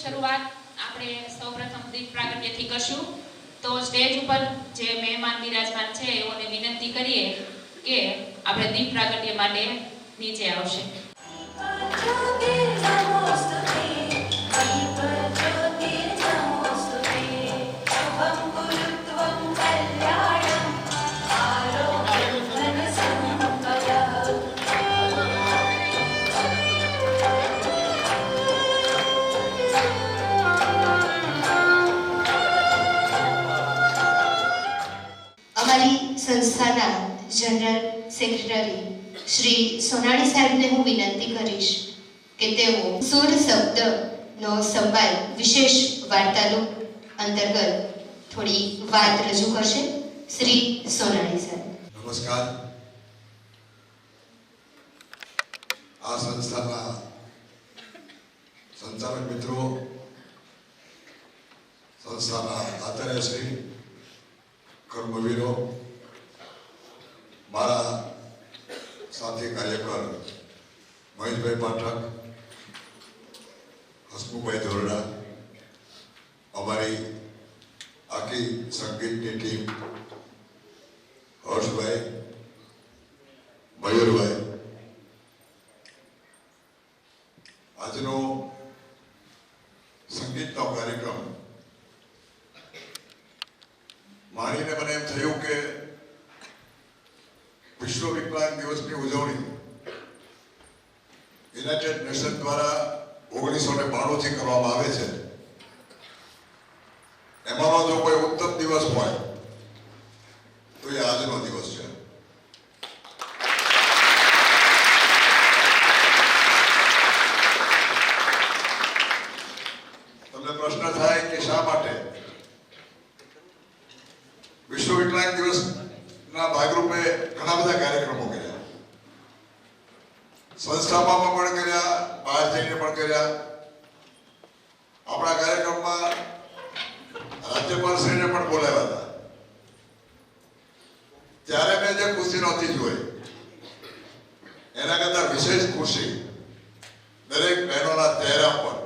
શરૂઆત આપણે સૌપ્રથમ દીપ પ્રાગટ્યથી કરશું. તો સ્ટેજ ઉપર જે મહેમાન બિરાજમાન છે એઓને વિનંતી કરીએ કે આપણે દીપ પ્રાગટ્ય માટે નીચે આવશે. સંસ્થાના જનરલ સેક્રેટરી શ્રી સોનાણી સાહેબને હું વિનંતી કરીશ કે તેઓ સુર શબ્દનો સંવાદ વિશેષ વાર્તારૂપ અંતર્ગત થોડી વાત રજૂ કરશે. શ્રી સોનાણી સાહેબ. નમસ્કાર. આ સંસ્થાના સંચાલક મિત્રો, સંસ્થાના આચાર્યશ્રી, કર્મવીરો, મારા સાથી કાર્યકર મહેશભાઈ પાઠક, હસમુખભાઈ ધોરડા, અમારી આખી સંગીતની ટીમ, હર્ષભાઈ, મયુરભાઈ, આજનો સંગીતનો કાર્યક્રમ માણીને મને એમ થયું કે વિશ્વ વિકલાંગ દિવસની ઉજવણી યુનાઇટેડ નેશન દ્વારા 1992 કરવામાં આવે છે. એમાંનો જો કોઈ ઉત્તમ દિવસ હોય તો એ આજનો દિવસ છે. તમને પ્રશ્ન થાય કે શા માટે વિશ્વ વિકલાંગ દિવસના ભાગરૂપે ઘણા બધા કાર્યક્રમો કર્યા, સંસ્થામાં પણ કર્યા, બહાર જઈને પણ કર્યા. આપણા કાર્યક્રમમાં રાજ્યપાલશ્રીને પણ બોલાવ્યા હતા. ત્યારે મેં જે ખુશી નહોતી જોઈ એના કરતા વિશેષ ખુશી દરેક બહેનોના ચહેરા પર,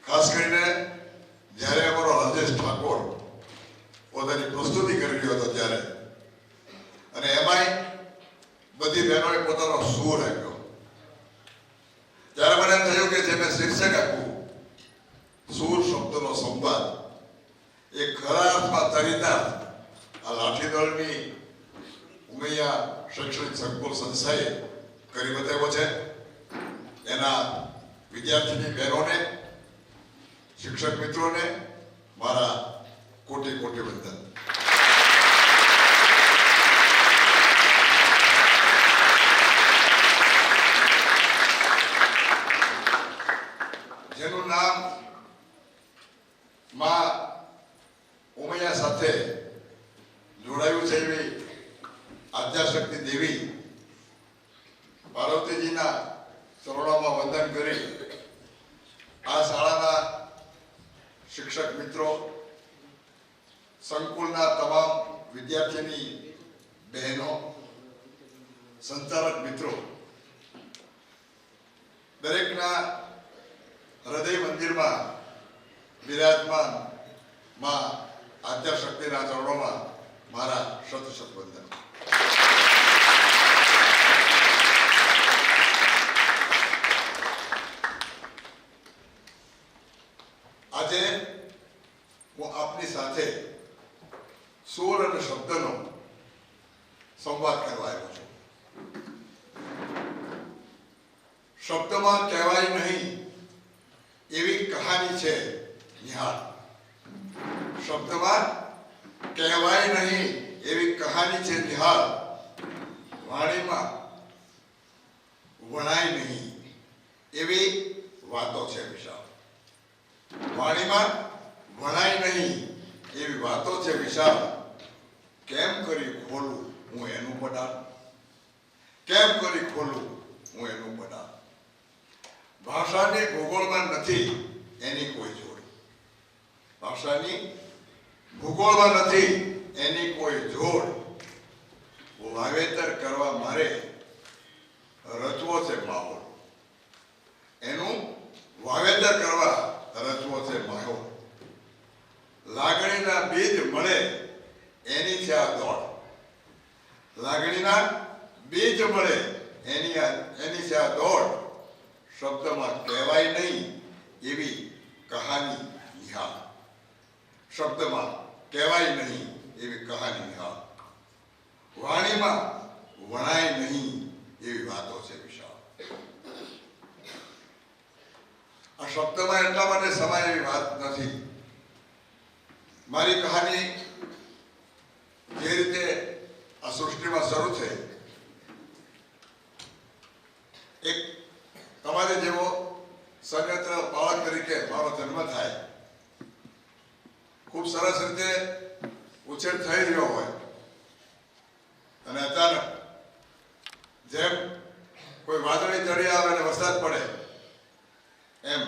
ખાસ કરીને જ્યારે અમારો હરદેશ ઠાકોર પોતાની પ્રસ્તુતિ કરી રહ્યો હતો ત્યારે, અને એમાંય બધી બહેનોએ પોતાનો સૂર આપ્યો. ત્યારે મને એમ થયું કે જે મેં શીર્ષક આપ્યું સૂર શબ્દનો સંવાદ, એ ખરા અર્થમાં ચરિતાર્થ આ લાઠીદળની ઉમૈયા શૈક્ષણિક સંકુલ સંસ્થાએ કરી બતાવ્યો છે. એના વિદ્યાર્થીની બહેનોને, શિક્ષક મિત્રોને મારા કોટી કોટી વંદન. જેનું નામ માં ઉમૈયા સાથે જોડાયું છે એવી આદ્યાશક્તિ દેવી પાર્વતીજીના ચરણોમાં વંદન કરી આ શાળાના શિક્ષક મિત્રો, સંકુલના તમામ વિદ્યાર્થીની બહેનો, સંચાલક મિત્રો, દરેકના હૃદય મંદિરમાં બિરાજમાન માં આદ્યાશક્તિના ચરણોમાં મારા શત શત વંદન. આજે હું આપની સાથે સૂર અને શબ્દનો સંવાદ કરવા આવ્યો છું. શબ્દમાં કહેવાય નહીં એવી કહાની છે નિહાળ. શબ્દમાં કહેવાય નહીં એવી કહાની છે નિહાળ. વાણીમાં વણાય નહીં એવી વાતો છે વિશાળ. વાણીમાં વણાય નહીં એવી વાતો છે વિશાળ. કેમ કરી ખોલું હું એનું પડાળ, કેમ કરી ખોલું હું એનું પડાળ. ભાષાની ભૂગોળમાં નથી એની કોઈ જોડ, ભાષાની ભૂગોળમાં નથી એની કોઈ જોડ. વાવેતર કરવા મારે રચવો છે માહોલ, એનું વાવેતર કરવા એવી કહાની નિહાળ, શબ્દમાં કહેવાય નહીં એવી કહાની નિહાળ, વાણીમાં વણાય નહીં એવી વાતો છે વિશાળ. આ શબ્દમાં એટલા માટે સમાય એવી વાત નથી. મારી કહાની જે રીતે આ સૃષ્ટિમાં શરૂ થઈ, એક તમારે જેવો સંયત્ર બાળક તરીકે મારો જન્મ થાય, ખૂબ સરસ રીતે ઉછેર થઈ રહ્યો હોય અને અચાનક જેમ કોઈ વાદળી ચડી આવે અને વરસાદ પડે એમ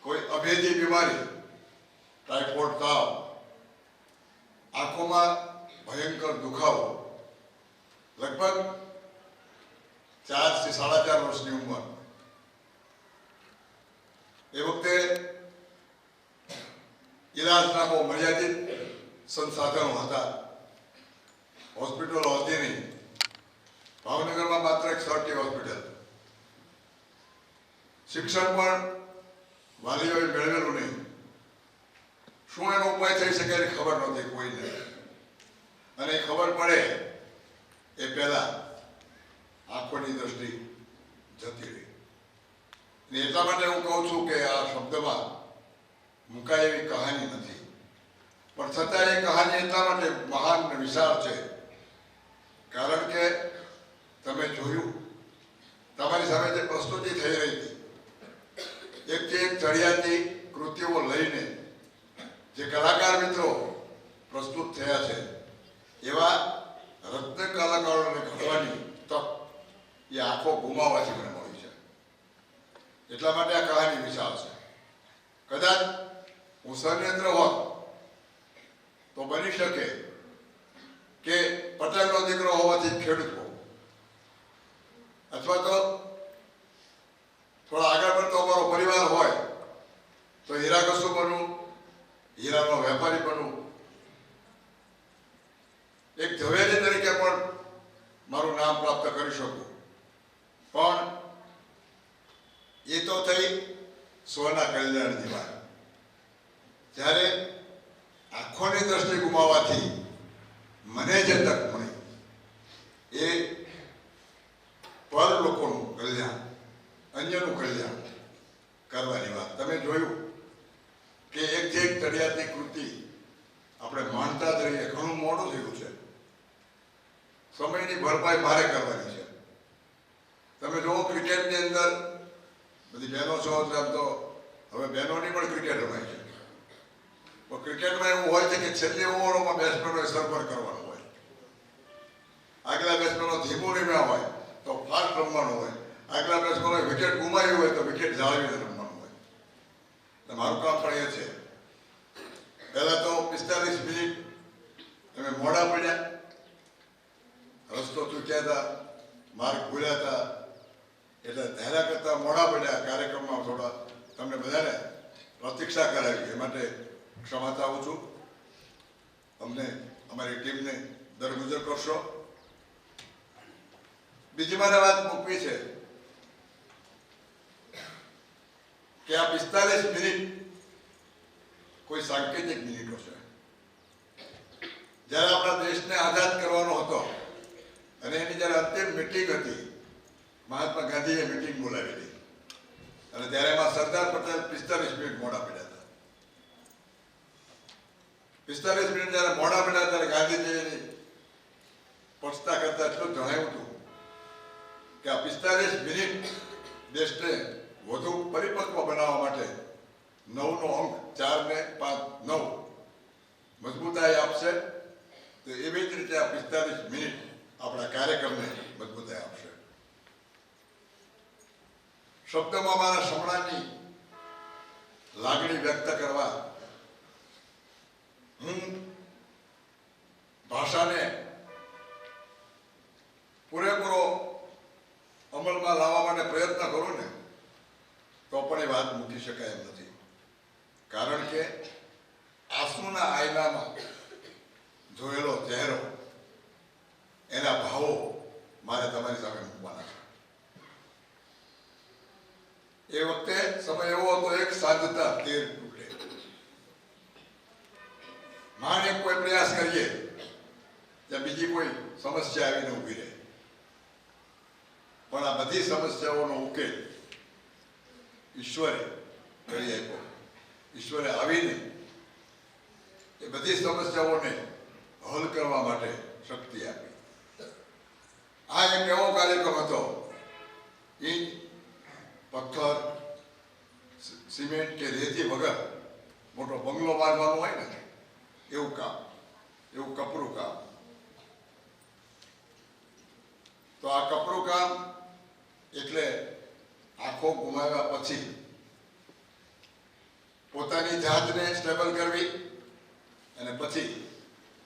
કોઈ અભેદી બીમારી, ટાઇફોઇડ તાવ, આંખોમાં ભયંકર દુખાવો, લગભગ 4 થી 4.5 વર્ષની ઉંમર. એ વખતે ઈલાજના બહુ મર્યાદિત સંસાધનો હતા. હોસ્પિટલો હતી નહીં. ભાવનગરમાં માત્ર એક સરટી હોસ્પિટલ. શિક્ષણ પણ વાલીઓએ મેળવેલું નહીં. શું એનો ઉપાય થઈ શકે એની ખબર નહોતી કોઈને. અને ખબર પડે એ પહેલા આંખોની દ્રષ્ટિ જતી રહી. ને એટલા માટે હું કહું છું કે આ શબ્દમાં મુકાય એવી કહાની નથી, પણ છતાં એ કહાની એટલા માટે મહાન અને વિશાળ છે કારણ કે તમે જોયું, તમારી સામે જે પ્રસ્તુતિ થઈ રહી હતી, એકથી એક ચડિયાતી કૃતિઓ લઈને જે કલાકાર મિત્રો પ્રસ્તુત થયા છે, એવા રત્ન કલાકારોને ઘડવાની તક એ આંખો ગુમાવવાથી મને મળી છે. એટલા માટે આ કહાની વિશાળ છે. કદાચ હું સંયંત્ર હોત તો બની શકે કે પટેલનો દીકરો હોવાથી ખેડૂત હોઉં, અથવા તો થોડા આગળ પડતો અમારો પરિવાર હોય તો હીરાઘસુ બનવું, હીરાનો વેપારી બનવું, એક ઝવેરી તરીકે પણ મારું નામ પ્રાપ્ત કરી શકું. પણ એ તો થઈ સ્વના કલ્યાણની વાત. જ્યારે આંખોની દ્રષ્ટિ ગુમાવવાથી મને જે તક મળી એ પર લોકોનું કલ્યાણ, અન્યનું કલ્યાણ કરવાની વાત. તમે જોયું કે એકથી એક ચડિયાતી કૃતિ આપણે માણતા જ રહીએ. ઘણું મોડું થયું છે. સમયની ભરપાઈ મારે કરવાની છે. તમે જુઓ ક્રિકેટની અંદર બધી બહેનો છો, આમ તો હવે બહેનોની પણ ક્રિકેટ રમાય છે. પણ ક્રિકેટમાં એવું હોય છે કે છેલ્લી ઓવરોમાં બેટ્સમેનોએ સરભર કરવાનું હોય. આગલા બેટ્સમેનો ધીમું રમ્યા હોય તો ફાસ્ટ રમવાનું હોય. આગલા બેટ્સમેનોએ વિકેટ ગુમાવી હોય તો વિકેટ જાળવીને રમવાનું હોય. એટલે મારું કામ પણ એ છે. પહેલા તો 45 મિનિટ અમે મોડા પડ્યા, રસ્તો ચૂક્યા હતા, માર્ગ ભૂલ્યા હતા, એટલે ધારા કરતા મોડા પડ્યા. કાર્યક્રમમાં થોડા તમને બધાને પ્રતીક્ષા કરાવી, એ માટે ક્ષમા ચાહું છું. અમને, અમારી ટીમને દરગુજર કરશો. બીજી મારે વાત મૂકવી છે કે આ 45 મિનિટ કોઈ સાંકેતિક મિનિટો છે. જ્યારે આપણા દેશને આઝાદ કરવાનો હતો અને એની જ્યારે અંતિમ મિટિંગ હતી, મહાત્મા ગાંધીએ મિટિંગ બોલાવી હતી અને ત્યારે એમાં સરદાર પટેલ 45 મિનિટ મોડા પડ્યા હતા. 45 મિનિટ જ્યારે મોડા પડ્યા ત્યારે ગાંધીજીની પક્ષતા કરતા એટલું જણાવ્યું હતું કે આ 45 મિનિટ દેશને વધુ પરિપક્વ બનાવવા માટે 9નો અંક 4 ને 5 9 મજબૂતાઈ આપશે. તો એવી જ રીતે આ 45 મિનિટ આપણા કાર્યક્રમને મજબૂતાઈ આપશે. શબ્દમાં મારા સમણાની લાગણી વ્યક્ત કરવા હું ભાષાને પૂરેપૂરો અમલમાં લાવવા માટે પ્રયત્ન કરું ને તો પણ એ વાત મૂકી શકાય એમ નથી. કારણ કે આંસુના આયનામાં જોયેલો ચહેરો, એના ભાવો મારે તમારી સામે મૂકવાના છે. એ વખતે સમય એવો હતો, એક સાધતા 13 તૂટે. માને કોઈ પ્રયાસ કરીએ ત્યાં બીજી કોઈ સમસ્યા આવીને ઊભી રહે, પણ આ બધી સમસ્યાઓનો ઉકેલ ઈશ્વરે કરી આપ્યો. ઈશ્વરે આવીને એ બધી સમસ્યાઓને હલ કરવા માટે શક્તિ આપી. આ એક એવો કાર્યક્રમ હતો, ઈંટ, પથ્થર, સિમેન્ટ કે રેતી વગર મોટો બંગલો બાંધવાનો હોય ને એવું કામ, એવું કપરું કામ. તો આ કપરું કામ એટલે આંખો ગુમાવ્યા પછી પોતાની જાતને સ્ટેબલ કરવી અને પછી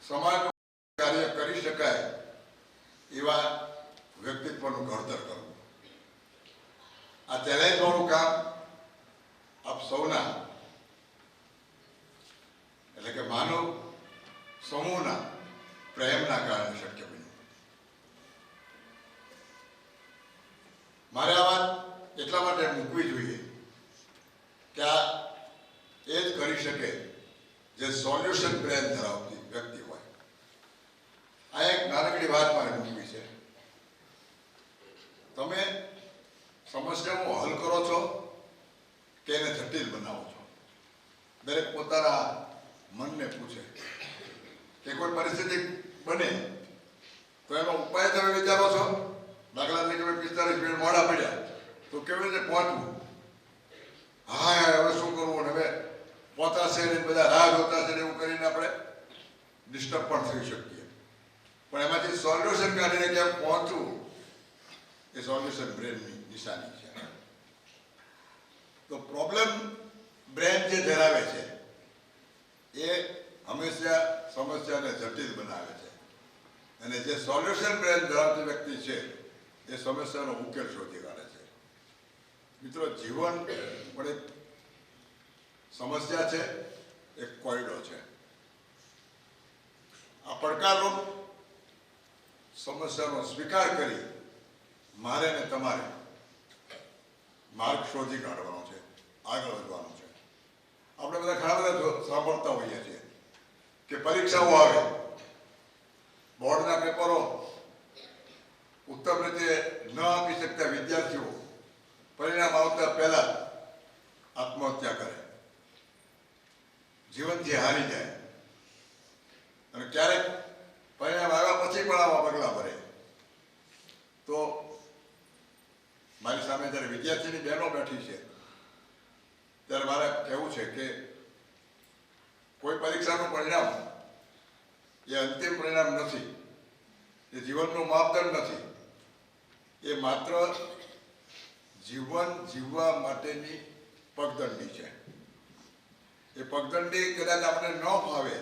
સમાજનું કાર્ય કરી શકાય એવા વ્યક્તિત્વનું ઘડતર કરવું. આ ચેલેન્જવાળું કામ આપ સૌના એટલે કે માનવ સમૂહના પ્રેમના કારણે શક્ય બન્યું. મારે આ વાત એટલા માટે મૂકવી જોઈએ કે આ એ જ કરી શકે જે સોલ્યુશન બ્રેન ધરાવતી વ્યક્તિ હોય. આ એક નાનકડી વાત મારે મૂકવી છે. તમે સમસ્યાઓ હલ કરો છો કે એને જટિલ બનાવો છો? દરેક પોતાના મનને પૂછે કે કોઈ પરિસ્થિતિ બને તો એનો ઉપાય તમે વિચારો છો. દાખલા તરીકે 45 મિનિટ મોડા પડ્યા તો કેવી રીતે પહોંચવું? હા હવે શું કરવું? હવે પહોંચાશે ને બધા રાહ જોતા છે એવું કરીને આપણે ડિસ્ટર્બ પણ થઈ શકીએ. પણ એમાંથી સોલ્યુશન કાઢીને ક્યાં પહોંચવું એ સોલ્યુશન બ્રેનની નિશાની છે. તો પ્રોબ્લેમ બ્રેન જે ધરાવે છે એ હંમેશા સમસ્યાને જટિલ બનાવે છે, અને જે સોલ્યુશન બ્રેન ધરાવતી વ્યક્તિ છે એ સમસ્યાનો ઉકેલ શોધી કાઢે છે. મિત્રો, જીવન પણ એક સમસ્યા છે, એક કોયડો છે. આ પડકારરૂપ સમસ્યાનો સ્વીકાર કરી મારે ને તમારે માર્ગ શોધી કાઢવાનો છે, આગળ વધવાનું છે. આપણે બધા ઘણા બધા સાંભળતા હોઈએ છીએ કે પરીક્ષાઓ આવે, બોર્ડના પેપરો ઉત્તમ રીતે ન આપી શકતા વિદ્યાર્થીઓ પરિણામ આવતા પહેલા આત્મહત્યા કરે, જીવનથી હારી જાય, અને ક્યારેક પરિણામ આવ્યા પછી પણ આવા પગલા ભરે. તો મારી સામે જ્યારે વિદ્યાર્થીની બહેનો બેઠી છે ત્યારે મારે કહેવું છે કે કોઈ પરીક્ષાનું પરિણામ એ અંતિમ પરિણામ નથી, એ જીવનનું માપદંડ નથી. એ માત્ર જીવન જીવવા માટેની પગદંડી છે. એ પગદંડી કદાચ આપણે ન ફાવે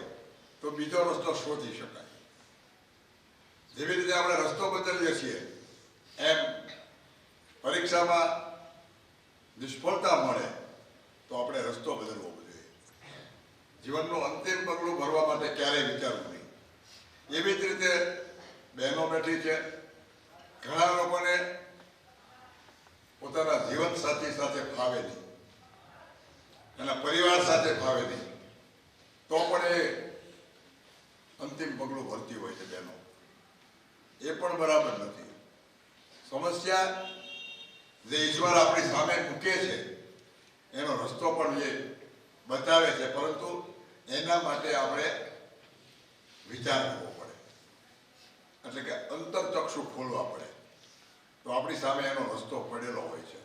તો બીજો રસ્તો શોધી શકાય. જેવી રીતે આપણે રસ્તો બદલીએ છીએ એમ પરીક્ષામાં નિષ્ફળતા મળે તો આપણે રસ્તો બદલવો જોઈએ. જીવનનું અંતિમ પગલું ભરવા માટે ક્યારેય વિચારવું નહીં. એવી જ રીતે બહેનો બેઠી છે. ઘણા લોકોને પોતાના જીવનસાથી સાથે ફાવે નહીં, એના પરિવાર સાથે ફાવે નહીં, તો પણ એ અંતિમ પગલું ભરતી હોય છે બહેનો. એ પણ બરાબર નથી. સમસ્યા જે ઈશ્વર આપણી સામે મૂકે છે એનો રસ્તો પણ એ બતાવે છે, પરંતુ એના માટે આપણે વિચાર કરવો પડે, એટલે કે અંતરચક્ષુ ખોલવા પડે, તો આપણી સામે એનો રસ્તો પડેલો હોય છે.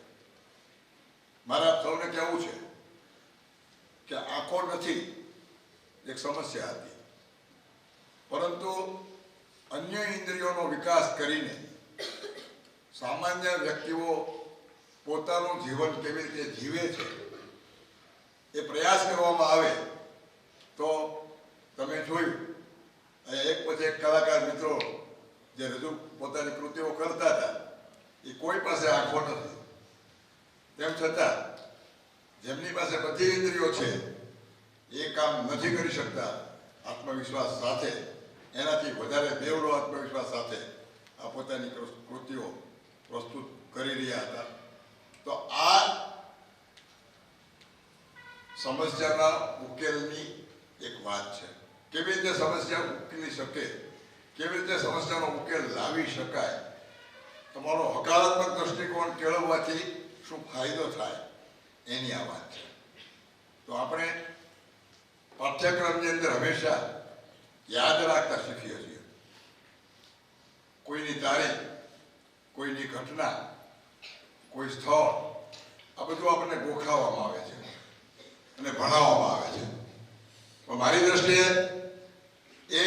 મારે આપ સૌને કહેવું છે કે આંખો નથી એક સમસ્યા હતી, પરંતુ અન્ય ઇન્દ્રિયોનો વિકાસ કરીને સામાન્ય વ્યક્તિઓ પોતાનું જીવન કેવી રીતે જીવે છે એ પ્રયાસ કરવામાં આવે તો તમે જોયું એક પછી એક કલાકાર મિત્રો જે રજૂ પોતાની કૃતિઓ કરતા હતા એ કોઈ પાસે આંખો નથી, તેમ છતાં જેમની પાસે બધી ઇન્દ્રિયો છે એ કામ નથી કરી શકતા આત્મવિશ્વાસ સાથે, એનાથી વધારે બેવડો આત્મવિશ્વાસ સાથે આ પોતાની કૃતિઓ પ્રસ્તુત કરી રહ્યા હતા. તો આ સમસ્યાના ઉકેલની એક વાત છે. કેવી રીતે સમસ્યા ઉકેલી શકે, કેવી રીતે સમસ્યાનો ઉકેલ લાવી શકાય, તમારો હકારાત્મક દ્રષ્ટિકોણ કેળવવાથી શું ફાયદો થાય એની આ વાત છે. તો આપણે પાઠ્યક્રમની અંદર હંમેશા યાદ રાખતા શીખીએ છીએ. કોઈની તારીખ, કોઈની ઘટના, કોઈ સ્થળ, આ બધું આપણને ગોખાવવામાં આવે છે અને ભણાવવામાં આવે છે. પણ મારી દ્રષ્ટિએ એ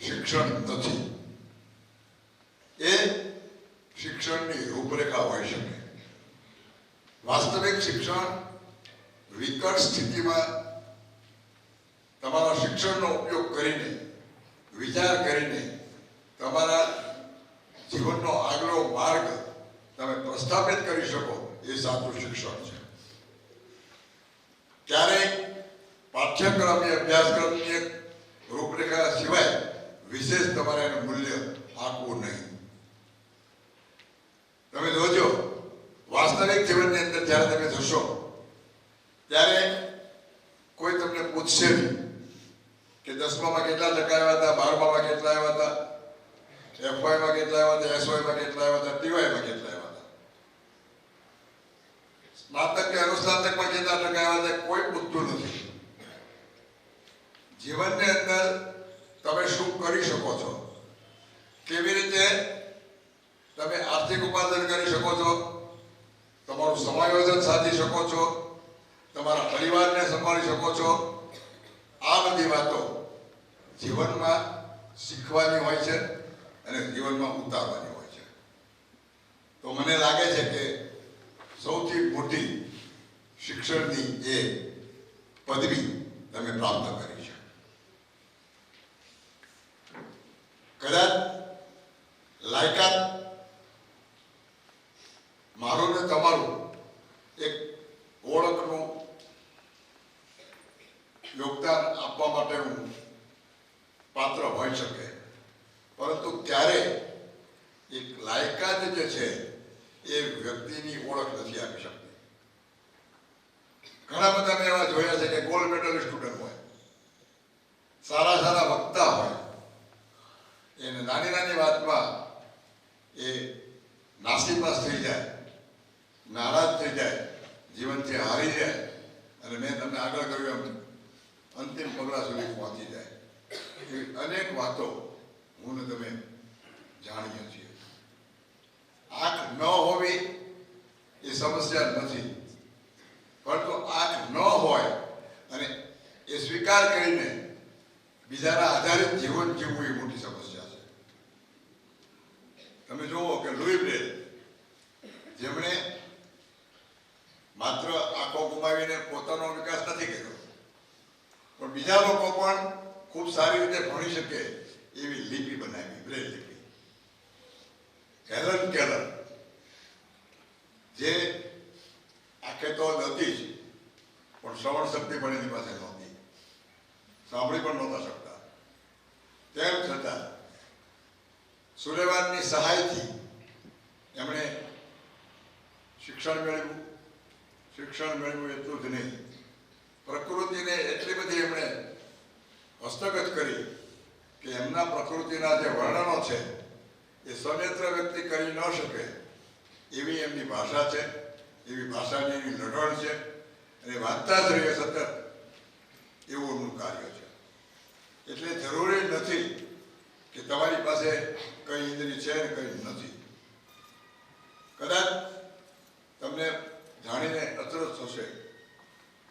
શિક્ષણ નથી. એ શિક્ષણની રૂપરેખા હોઈ શકે. વાસ્તવિક શિક્ષણ વિકટ સ્થિતિમાં તમારા શિક્ષણનો ઉપયોગ કરીને, વિચાર કરીને તમારા જીવનનો આગલો માર્ગ તમે પ્રસ્થાપિત કરી શકો એ સાચું શિક્ષણ છે. ક્યારેય પાઠ્યક્રમની, અભ્યાસક્રમની એક રૂપરેખા સિવાય વિશેષ તમારે એનું મૂલ્ય આંકવું નહીં. તમે જોજો, વાસ્તવિક જીવનની અંદર જ્યારે તમે જશો ત્યારે કોઈ તમને પૂછશે નહીં કે 10મામાં કેટલા ટકા આવ્યા હતા, 12મામાં કેટલા આવ્યા હતા, FYમાં કેટલા આવ્યા હતા, SYમાં કેટલા આવ્યા હતા, TYમાં કેટલા આવ્યા હતા, સ્નાતક કે અનુસ્નાતકમાં કેટલા ટકા આવ્યા હતા, કોઈ પૂછતું નથી. જીવનની અંદર તમે શું કરી શકો છો, કેવી રીતે તમે આર્થિક ઉપાર્જન કરી શકો છો, તમારું સમાયોજન સાધી શકો છો, તમારા પરિવારને સંભાળી શકો છો, આ બધી વાતો જીવનમાં શીખવાની હોય છે અને જીવનમાં ઉતારવાની હોય છે. તો મને લાગે છે કે સૌથી મોટી શિક્ષણની એ પદવી તમે પ્રાપ્ત કરી છે. કદાચ લાયકાત મારું ને તમારું એક ઓળખનું યોગદાન આપવા માટેનું પાત્ર હોઈ શકે, પરંતુ ત્યારે એક લાયકાત જે છે એ વ્યક્તિની ઓળખ નથી આપી શકતી. ઘણા બધા મેં એવા જોયા છે કે ગોલ્ડ મેડલ સ્ટુડન્ટ હોય, સારા સારા વક્તા હોય, એને નાની નાની વાતમાં એ નાસીપાસ થઈ જાય, નારાજ થઈ જાય, જીવનથી હારી જાય અને મેં તમને આગળ કહ્યું એમ અંતિમ પગલા સુધી પહોંચી જાય. એવી અનેક વાતો હું ને તમે જાણીએ છીએ. આંખ ન હોવી એ સમસ્યા નથી, પરંતુ આંખ ન હોય અને એ સ્વીકાર કરીને બીજાના આધારિત જીવન જીવવું એ મોટી સમસ્યા છે. તમે જુઓ કે લુઈ બ્રેલ, જેમણે માત્ર આંખો ગુમાવીને પોતાનો વિકાસ નથી કર્યો, પણ બીજા લોકો પણ ખૂબ સારી રીતે ભણી શકે એવી લિપિ બનાવી, બ્રેલ લિપિ. હેલન કેલર, જે આંખે તો નથી જ, પણ શ્રવણ શક્તિ પણ એની પાસે નહોતી, સાંભળી પણ નહોતા શકતા. તેમ છતાં સુલેમાનની સહાયથી એમણે શિક્ષણ મેળવ્યું. શિક્ષણ મેળવ્યું એટલું જ નહીં, પ્રકૃતિને એટલી બધી એમણે હસ્તગત કરી કે એમના પ્રકૃતિના જે વર્ણનો છે એ સનેત્ર વ્યક્તિ કરી ન શકે એવી એમની ભાષા છે, એવી ભાષાની એની લઢણ છે, અને વાંચતા જ રહીએ સતત એવું એમનું કાર્ય છે. એટલે જરૂરી નથી કે તમારી પાસે કઈ ઇન્દ્રિય છે ને કઈ નથી. કદાચ તમને જાણીને અચરજ થશે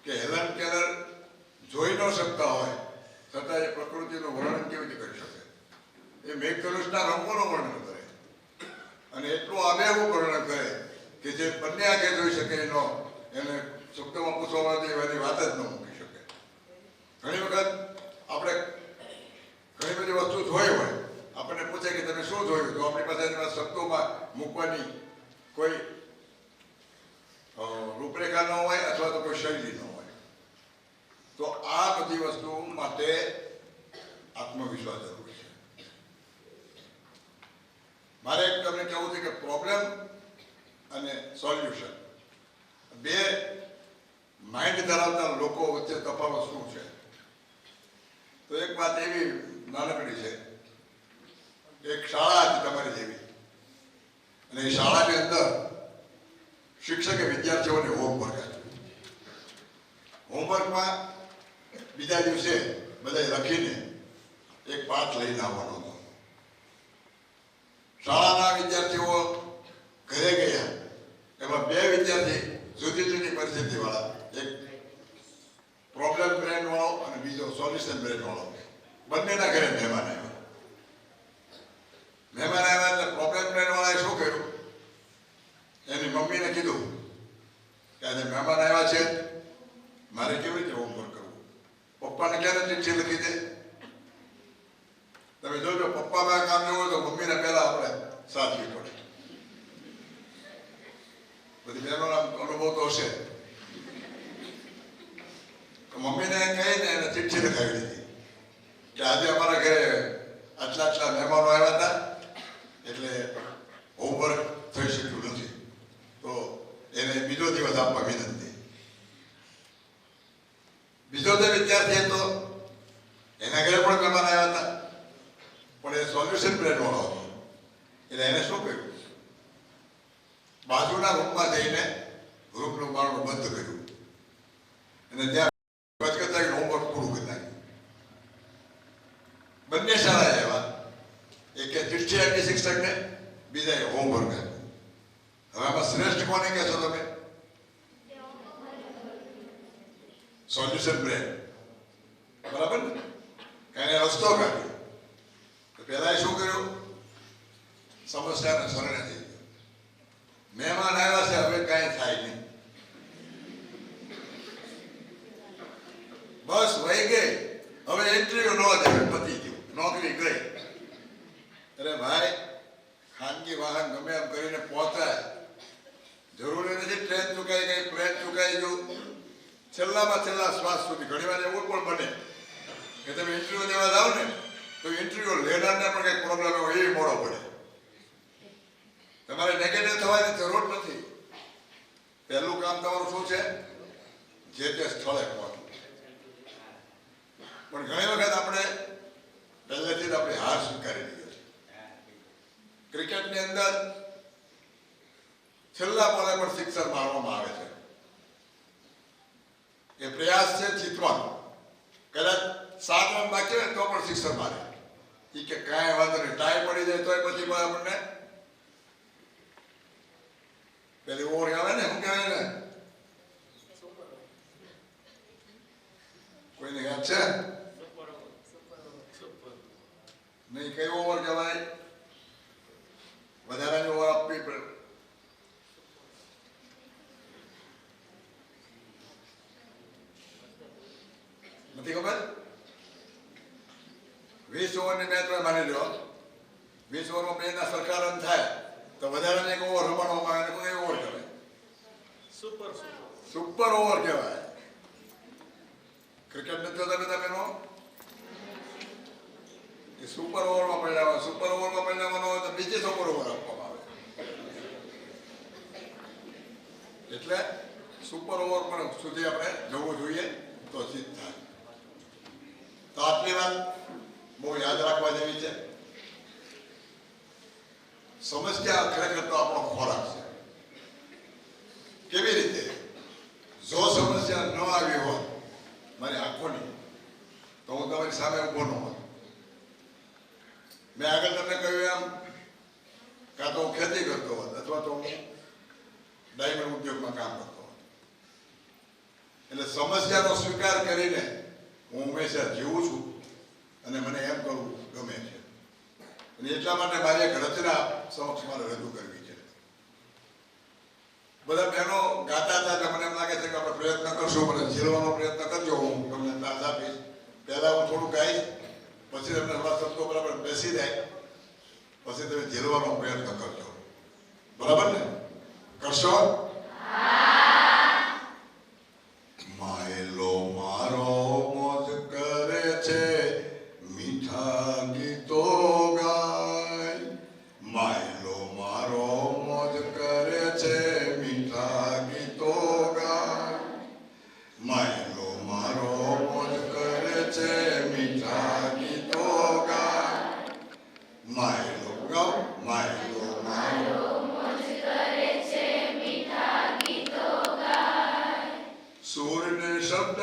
કે હેલન કેલર જોઈ ન શકતા હોય છતાં એ પ્રકૃતિનું વર્ણન કેવી રીતે કરી શકે. એ મેઘધનુષના રંગોનું વર્ણન કરે અને એટલું આબેહૂબ વર્ણન કરે કે જે બંને આંખે જોઈ શકે એનો એને શબ્દોમાં પૂછવામાં એની વાત જ ન મૂકી શકે. ઘણી વખત આપણે ઘણી બધી વસ્તુ જોઈ હોય, આપણને પૂછે કે તમે શું જોયું, તો આપણી પાસે એના શબ્દોમાં મૂકવાની કોઈ રૂપરેખા ન હોય અથવા તો કોઈ શૈલી ન હોય. તો આ બધી વસ્તુ માટે આત્મવિશ્વાસ જરૂરી છે. મારે તમને કહેવું છે કે પ્રોબ્લેમ અને સોલ્યુશન બે માઇન્ડ ધરાવતા લોકો વચ્ચે તફાવત શું છે? તો એક વાત એવી નાનકડી છે, એક શાળા હતી તમારી જેવી, અને એ શાળાની અંદર શિક્ષકે વિદ્યાર્થીઓને હોમવર્ક આપ્યું. હોમવર્કમાં બીજા દિવસે બધાએ લખીને એક પાઠ લઈને આવવાનો હતો. શાળાના વિદ્યાર્થીઓ ઘરે ગયા, એમાં બે વિદ્યાર્થી જુદી જુદી પરિસ્થિતિ વાળા, એક પ્રોબ્લેમ બ્રેન વાળો અને બીજો સોલ્યુશન બ્રેન વાળો, બંનેના ઘરે મહેમાન આવ્યા. મહેમાન આવ્યા એટલે પ્રોબ્લેમ બ્રેન વાળાએ શું કર્યું, એની મમ્મીને કીધું કે આજે મહેમાન આવ્યા છે, મારે કેવી રીતે હોમવર્ક કરવું? પપ્પાને ક્યારે ચિઠ્ઠી લખી દે. તમે જોજો, પપ્પામાં કામ જવું હોય તો મમ્મીને પહેલા આપણે સાચવી પડે. બધી બહેનોના અનુભવ તો હશે. તો મમ્મીને કહીને એને ચિઠ્ઠી લખાવી દીધી કે આજે અમારા ઘરે આટલા મહેમાનો આવ્યા હતા, એટલે હોમવર્ક થઈ શક્યું નથી, તો એને બીજો દિવસ આપવા વિનંતી. બીજો જે વિદ્યાર્થી હતો એના ઘરે પણ મહેમાન આવ્યા હતા, પણ એ સોલ્યુશન બ્રેન વાળો હતો, એટલે એને શું કર્યું, બાજુના રૂમમાં જઈને રૂમનું બારણું બંધ કર્યું અને ત્યાં કચકચાઈને હોમવર્ક પૂરું કરી નાખ્યું. બંને શાળાએ આવ્યા, એકે ચિઠ્ઠી આપી શિક્ષકને, બીજાએ હોમવર્ક આપ્યું. હવે આમાં શ્રેષ્ઠ કોને કહેશો તમે? સોલ્યુશન બ્રેન, બરાબર ને? એને રસ્તો કાઢ્યો. તો પહેલા શું કર્યું, સમસ્યાને શરણે થઈ ગયો. મહેમાન આવ્યા છે, હવે કાંઈ થાય નહીં, બસ વહી ગઈ, હવે ઇન્ટરવ્યુ ન જાય, પતી ગયું, નોકરી ગઈ. અરે ભાઈ, ખાનગી વાહન ગમે એમ કરીને પહોંચાય, જરૂરી નથી ટ્રેન ચૂકાઈ ગઈ, પ્લેન ચૂકાઈ ગયું, છેલ્લામાં છેલ્લા શ્વાસ સુધી. ઘણી વાર એવું પણ બને કે તમે ઇન્ટરવ્યુ દેવા જાઓ ને, તો ઇન્ટરવ્યુ લેનારને પણ કંઈક પ્રોબ્લેમ હોય, એ મોડો પડે. તમારે નેગેટિવ થવાની જરૂર નથી. પહેલું કામ તમારું શું છે, જે તે સ્થળે પહોંચવું. પણ ઘણી વખત આપણે પહેલેથી જ આપણી હાર સ્વીકારી લઈએ છીએ. ક્રિકેટની અંદર છેલ્લા બોલે પણ સિક્સર મારવામાં આવે છે. એ પ્રયાસ છે જીતવાનો. કદાચ 7 રન બાકી હોય તો પણ સિક્સર મારે. એ કે કાંઈ વાંધો નહીં, ટાઈ પડી જાય તોય પછી આપણને પેલી ઓવર આવે ને, શું કહેવાય ને, કોઈને યાદ છે નહીં? કઈ ઓવર કહેવાય? વધારાની ઓવર આપવી પડે. નથી ખબર? 20 ઓવરની મેચ માની લો, 20 ઓવરમાં 2 ના સરખા રન થાય તો વધારાની એક ઓવર રમાડવામાં આવે, કોઈ ઓવર કહેવાય? સુપર ઓવર કહેવાય. ક્રિકેટ નથી જોતા બધા બહેનો? એ સુપર ઓવરમાં પરિણામ. સુપર ઓવરમાં પરિણામવાનો હોય તો બીજી સુપર ઓવર આપવામાં આવે. એટલે સુપર ઓવર પણ સુધી આપણે જવું જોઈએ તો જીત થાય. તો આટલી વાત બહુ યાદ રાખવા જેવી છે. સમસ્યા ખરેખર તો આપણો ખોરાક છે. કેવી રીતે? જો સમસ્યા ન આવી હોત મારી આંખોની, તો હું તમારી સામે ઉભો ન હોત. મેં આગળ તમને કહ્યું એમ, કાં તો હું ખેતી કરતો હોત અથવા તો હું ડાયમંડ ઉદ્યોગમાં કામ કરતો હોત. એટલે સમસ્યાનો સ્વીકાર કરીને હું હંમેશા જીવું છું અને મને એમ કરવું ગમે છે. અને એટલા માટે મારી એક રચના સમક્ષ મારે રજૂ કરવી છે. બધા બહેનો ગાતા હતા એટલે મને એમ લાગે છે કે આપણે પ્રયત્ન કરશું, મને ઝીલવાનો પ્રયત્ન કરજો. હું તમને તાસ આપીશ. પહેલા હું થોડું ગાઈશ, પછી તમને થોડા શબ્દો બરાબર બેસી જાય, પછી તમે ઝીલવાનો પ્રયત્ન કરજો. બરાબર ને? કરશો? માયલો મારો મોજ કરે છે, મીઠા ગીતો ગાય. માયલો મારો મોજ કરે છે, મીઠા ગીતો ગાય. શબ્દ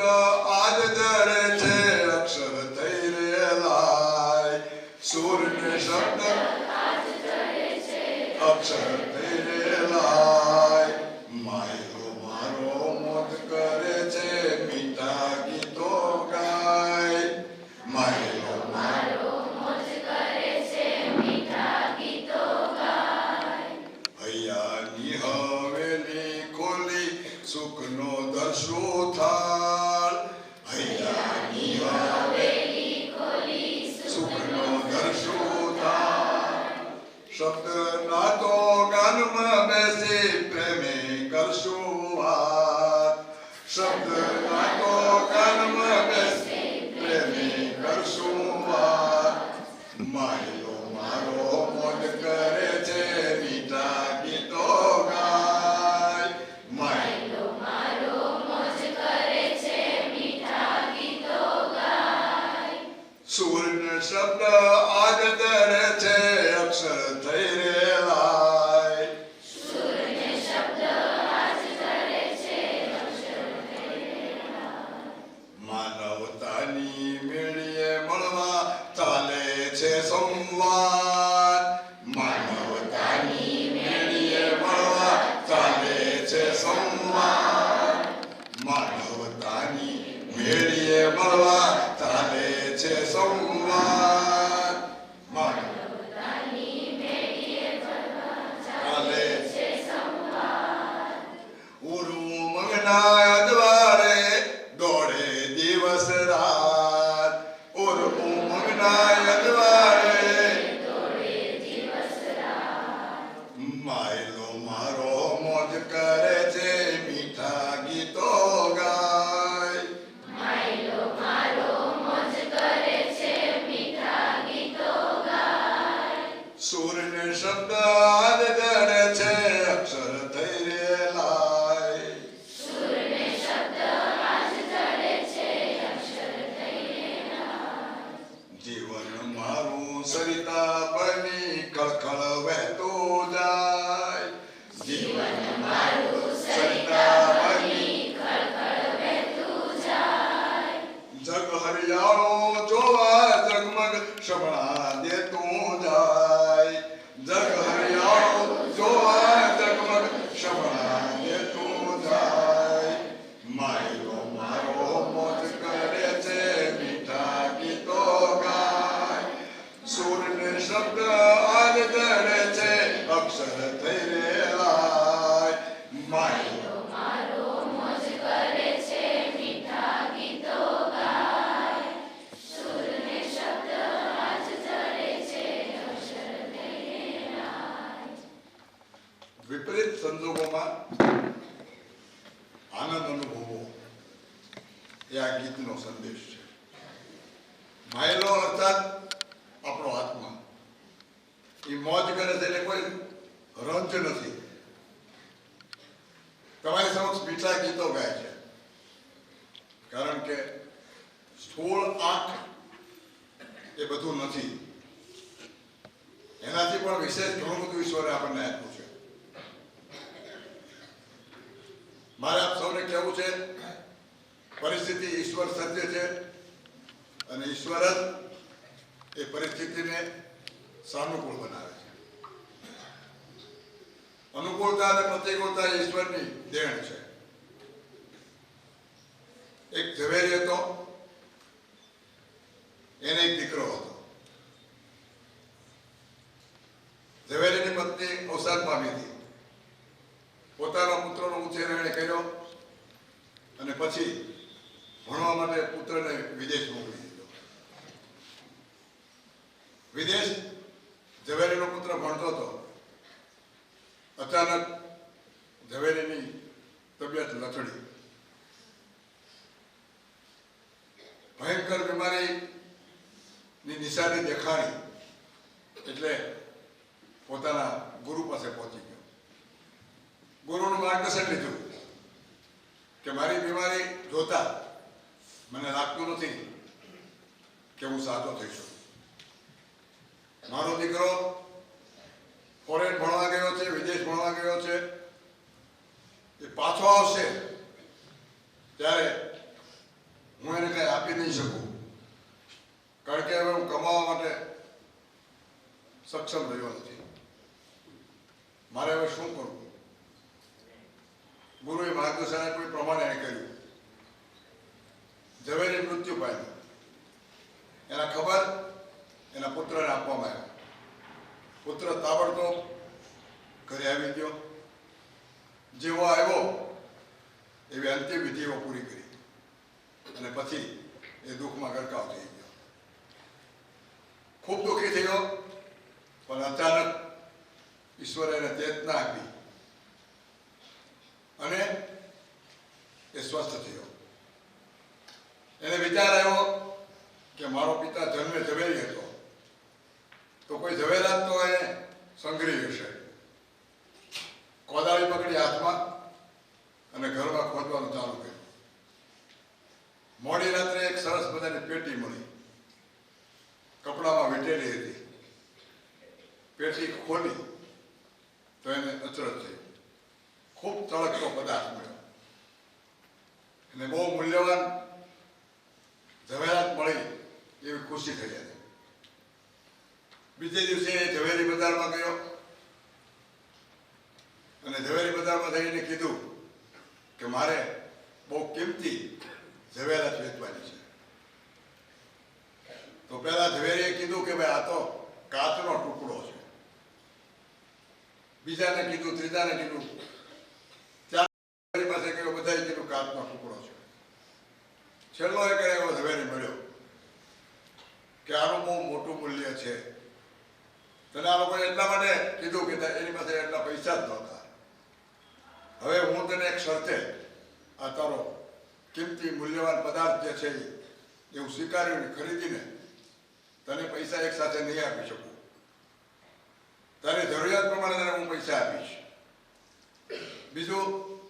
આજ જડે છે અક્ષર થઈ રહેલાય સૂરને શબ્દ અક્ષર થઈ રહેલાય માયલો મારો મોજ કરે છે મીઠા ગીતો ગાય માયલો મારો હૈયાની હવેલી ખોલી સુખનો દર્શો થાળ હૈયાની હવેલી ખોલી સુખનો દર્શો થાળ શબ્દ નાતો ગાનમાં બેસી પ્રેમે કરશું વાત શબ્દ નાતો ગાનમાં બેસી પ્રેમે કરશું વાત માયલો મારો મોજ કરે છે મીઠા ગીતો ગાય માયલો સૂરને શબ્દ આજ દરે છે અક્ષર થઈ રહેલાય માનવતાની મેળીએ મળવા ચાલે છે સંવાદ માનવતાની મેળીએ મળવા ચાલે છે સંવાદ માનવતાની મેળીએ મળવા ચાલે છે સંવાદ ચાલે છે ઉરુ મંગના અજવાળે દોડે દિવસ રાત ઉરુ મંગના અજવાળે માયલો મારો મોજ કરે છે મીઠા ગીતો ગાય સૂરને શબ્દ આજ જડે છે અક્ષર થઈ રહેલાય જીવન મારું સરિતા બની ખળખળ વહેતું જાય જીવન મારું સરિતા બની જગ હરિયાળો જોવા જગમગ શમણા દેતું જાય જગ હરિયાળો જોવા જગમગ શમણા દેતું જાય માયલો મારો મોજ કરે છે મીઠા ગીતો ગાય સૂરને શબ્દ આજ જડે છે અક્ષર થઈ રહેલાય માયલો વિપરીત સંજોગોમાં આનંદ અનુભવવો એ આ ગીતનો સંદેશ છે માયલો અર્થાત આપણો આત્મા એ મોજ કરે છે એટલે કોઈ રંજ નથી તમારી સમક્ષ મીઠા ગીતો ગાય છે કારણ કે સ્થૂળ આંખ એ બધું નથી એનાથી પણ વિશેષ ઘણું બધું ઈશ્વરે આપણને આપ્યું છે મારે આપ સૌને કહેવું છે પરિસ્થિતિ ઈશ્વર સત્ય છે અને ઈશ્વર જ એ પરિસ્થિતિને સાનુકૂળ બનાવે છે અનુકૂળતા અને પ્રતિકૂળતા ઈશ્વરની દેણ છે એક ઝવેરી હતો એને એક દીકરો હતો ઝવેરીની પત્ની અવસાન પામી હતી પોતાના પુત્રનો ઉછેર એણે કર્યો અને પછી ભણવા માટે પુત્રને વિદેશ મોકલી દીધો વિદેશ ઝવેરીનો પુત્ર ભણતો હતો અચાનક ઝવેરીની તબિયત લથડી ભયંકર બીમારીની નિશાની દેખાણી એટલે પોતાના ગુરુ પાસે પહોંચી ગયો ગુરુનું માર્ગદર્શન લીધું કે મારી બીમારી જોતા મને લાગતું નથી કે હું સાજો થઈશું મારો દીકરો ફોરેન ભણવા ગયો છે વિદેશ ભણવા ગયો છે એ પાછો આવશે ત્યારે સક્ષમ રહ્યો નથી. મારે હવે શું કરવું? ગુરુએ માર્ગદર્શન આપ્યું પ્રમાણે એને કર્યું. ઝવેરી મૃત્યુ પામ્યો. એના ખબર એના પુત્રને આપવામાં આવ્યો. પુત્ર તાબડતોબ ઘરે આવી ગયો. જેવો આવ્યો એવી અંતિમ વિધિઓ પૂરી કરી અને પછી એ દુઃખમાં ગરકાવ થઈ ગયો. ખૂબ દુઃખી થયો, પણ અચાનક ઈશ્વરે એને ચેતના આપી અને એ સ્વસ્થ થયો. એને વિચાર આવ્યો કે મારો પિતા જન્મે ઝવેરી હતો, તો કોઈ ઝવેરાત તો એને સંઘરી હશે. કોદાળી પકડી હાથમાં અને ઘરમાં ખોદવાનું ચાલુ કર્યું. મોડી રાત્રે એક સરસ મજાની પેટી મળી, કપડામાં વીંટેલી હતી. પેટી ખોલી તો એને અચરજ થઈ. ખૂબ ચળકતો પદાર્થ મળ્યો. એને બહુ મૂલ્યવાન ઝવેરાત મળી એવી ખુશી થઈ હતી. બીજે દિવસે એ ઝવેરી બજારમાં ગયો અને ઝવેરી બજારમાં જઈને કીધું કે મારે બહુ કિંમતી ઝવેરાત વેચવાની છે. તો પહેલા ઝવેરીએ કીધું કે ભાઈ આ તો કાચનો ટુકડો છે. બીજાને કીધું, ત્રીજાને કીધું, ચાર પાસે ગયો, બધાએ કીધું કાચનો ટુકડો છે. છેલ્લો એક એવો ઝવેરી મળ્યો કે આનું બહુ મોટું મૂલ્ય છે. તને આ લોકોએ એટલા માટે કીધું કે એની પાસે એટલા પૈસા જ નહોતા. હવે હું તને એક શરતે આ તારો કિંમતી મૂલ્યવાન પદાર્થ જે છે એવું સ્વીકારીને ખરીદીને તને પૈસા એક સાથે નહીં આપી શકું. તારી જરૂરિયાત પ્રમાણે તને હું પૈસા આપીશ. બીજું,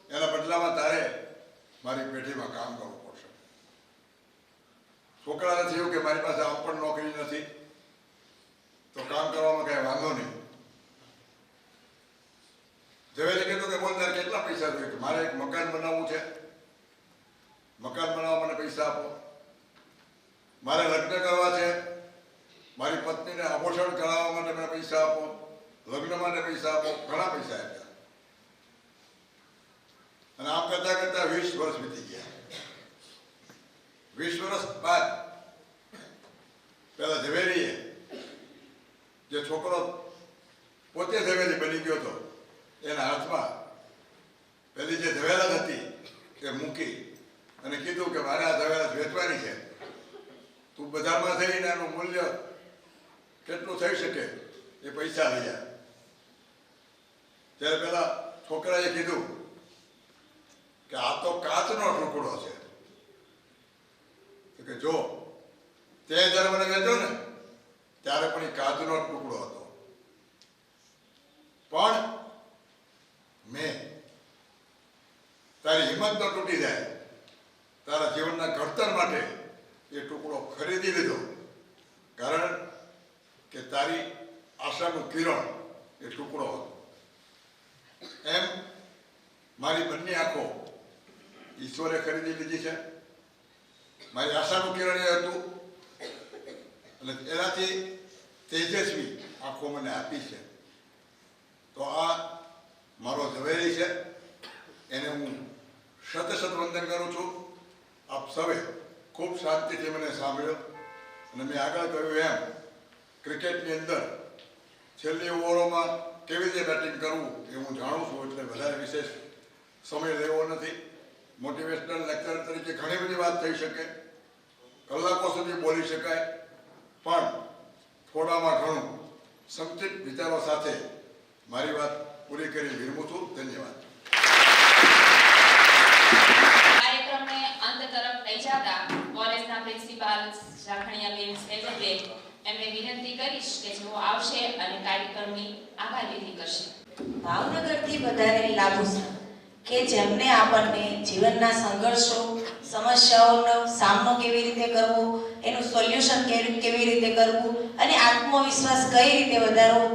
એના બદલામાં તારે મારી પેઢીમાં કામ કરવું પડશે. છોકરાને થયું કે મારી પાસે આમ પણ નોકરી નથી, તો કામ કરવામાં કઈ વાંધો નહીં. ઝવેરી કીધું કે બોલ તારે કેટલા પૈસા જોઈએ? કે મારે એક મકાન બનાવવું છે, મકાન બનાવવા મને પૈસા આપો. મારે લગ્ન કરવા છે, મારી પત્નીને આભૂષણ કરાવવા માટે મને પૈસા આપો, લગ્ન માટે પૈસા આપો. ઘણા પૈસા આપ્યા. અને આમ કરતા કરતા 20 વર્ષ વીતી ગયા. 20 વર્ષ બાદ પેલા ઝવેરીએ, જે છોકરો પોતે ઝવેરી બની ગયો હતો, એના હાથમાં પેલી જે ઝવેરાત હતી એ મૂકી અને કીધું કે મારે આ ઝવેરાત વેચવાની છે. તું બજારમાં જઈને એનું મૂલ્ય કેટલું થઈ શકે એ પૈસા લઈ જા. ત્યારે પેલા છોકરાએ કીધું કે આ તો કાચનો ટુકડો છે. તો કે જો તે જ્યારે મને વેચ્યો ને ત્યારે પણ એ કાચનો ટુકડો હતો, પણ મેં તારી હિંમત ન તૂટી જાય, તારા જીવનના ઘડતર માટે એ ટુકડો ખરીદી લીધો. કારણ કે તારી આશાનું કિરણ એ ટુકડો હતો. એમ મારી બંને આંખો ઈશ્વરે ખરીદી લીધી છે. મારી આશાનું કિરણ એ હતું અને એનાથી તેજસ્વી આંખો મને આપી છે. તો આ મારો ઝવેરી છે, એને હું શત વંદન કરું છું. આપ સૌએ ખૂબ શાંતિથી મને સાંભળ્યો. અને મેં આગળ કહ્યું એમ ક્રિકેટની અંદર છેલ્લી ઓવરોમાં કેવી રીતે બેટિંગ કરવું એ હું જાણું છું, એટલે વધારે વિશેષ સમય લેવો નથી. મોટિવેશનલ લેક્ચર તરીકે ઘણી બધી વાત થઈ શકે, કલાકો સુધી બોલી શકાય, પણ થોડામાં ઘણું સંક્ષિપ્ત વિચારો સાથે મારી વાત પૂરી કરી વિરમું છું. ધન્યવાદ. કાર્યક્રમને અંત તરફ લઈ જતા કોલેજના પ્રિન્સિપાલ જાખણિયાબેન સેજલબેન એમને વિનંતી કરીશ કે જેઓ આવશે અને કાર્યક્રમની આભાર વિધિ કરશે. ભાવનગરથી વધારે લાભુ કે જેમને આપણને જીવનના સંઘર્ષો, સમસ્યાઓનો સામનો કેવી રીતે કરવો, એનું સોલ્યુશન કેવી રીતે કરવું અને આત્મવિશ્વાસ કઈ રીતે વધારવો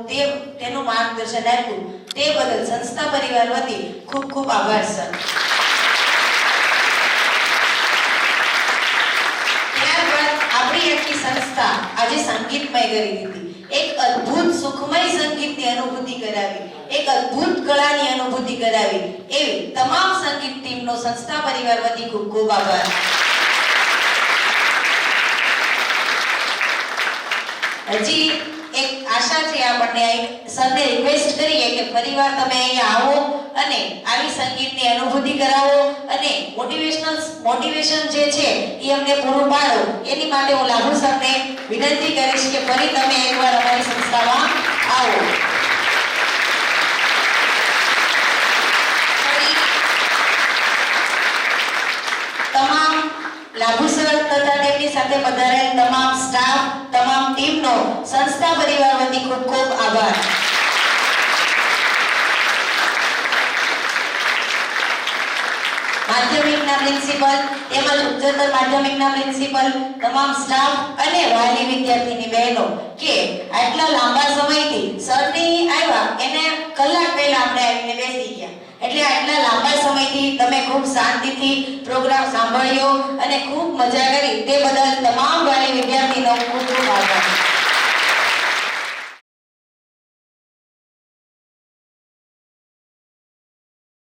તેનું માર્ગદર્શન આપ્યું તે બદલ સંસ્થા પરિવાર વતી ખૂબ ખૂબ આભાર સર. ત્યારબાદ આપણી આખી સંસ્થા આજે સંગીતમય કરી દીધી. એક અદ્ભુત સુખમય સંગીતની અનુભૂતિ કરાવી, એક અદ્ભુત કળાની અનુભૂતિ કરાવી, એવી તમામ સંગીત ટીમનો સંસ્થા પરિવાર વતી ખૂબ ખૂબ આભાર. હજી એક આશા છે આપણને, એક સરને રિક્વેસ્ટ કરીએ કે ફરીવાર તમે અહીંયા આવો અને આવી સંગીતની અનુભૂતિ કરાવો અને મોટિવેશન જે છે એ અમને પૂરું પાડો. એની માટે હું લાભુ સરને વિનંતી કરીશ કે ફરી તમે એકવાર અમારી સંસ્થામાં આવો. તમામ લાભુ સર તથા તેમની સાથે પધારેલ તમામ સ્ટાફ, તમામ ટીમનો સંસ્થા પરિવાર વતી ખૂબ ખૂબ આભાર. માધ્યમિકના પ્રિન્સિપલ તેમજ ઉચ્ચતર માધ્યમિકના પ્રિન્સિપલ, તમામ સ્ટાફ અને વાલી વિદ્યાર્થીની બહેનો કે આટલા લાંબા સમયથી સરની આવ્યા એને કલાક પહેલા આપણે આવીને બેસી ગયા, એટલે આટલા લાંબા સમયથી તમે ખૂબ શાંતિથી પ્રોગ્રામ સાંભળ્યો અને ખૂબ મજા કરી તે બદલ તમામ વાલી વિદ્યાર્થીનો ખૂબ ખૂબ આભાર.